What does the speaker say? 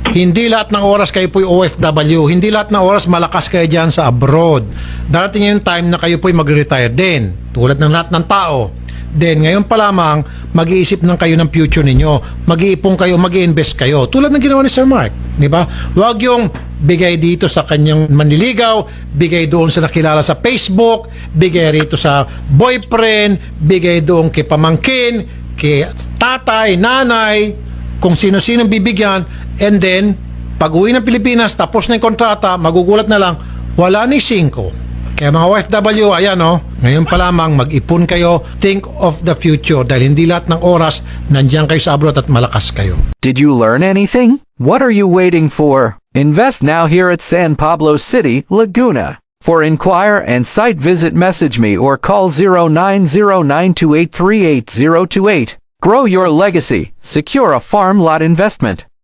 Hindi lahat ng oras kayo po'y OFW. Hindi lahat ng oras malakas kayo dyan sa abroad. Darating yung time na kayo po'y mag-retire din. Tulad ng lahat ng tao. Then, ngayon pa lamang, mag-iisip ng kayo ng future ninyo. Mag-iipon kayo, mag-i-invest kayo. Tulad ng ginawa ni Sir Mark. Di ba? Huwag yung bigay dito sa kanyang manliligaw, bigay doon sa nakilala sa Facebook, bigay rito sa boyfriend, bigay doon kay pamangkin, kay tatay, nanay, kung sino-sino bibigyan, and then, pag uwi ng Pilipinas, tapos na yung kontrata, magugulat na lang, wala ni 5. Kaya mga OFW, ayan ngayon pa lamang mag-ipon kayo, think of the future dahil hindi lahat ng oras nandiyan kayo sa abroad at malakas kayo. Did you learn anything? What are you waiting for? Invest now here at San Pablo City, Laguna. For inquire and site visit, message me or call 090928388028. Grow your legacy. Secure a farm lot investment.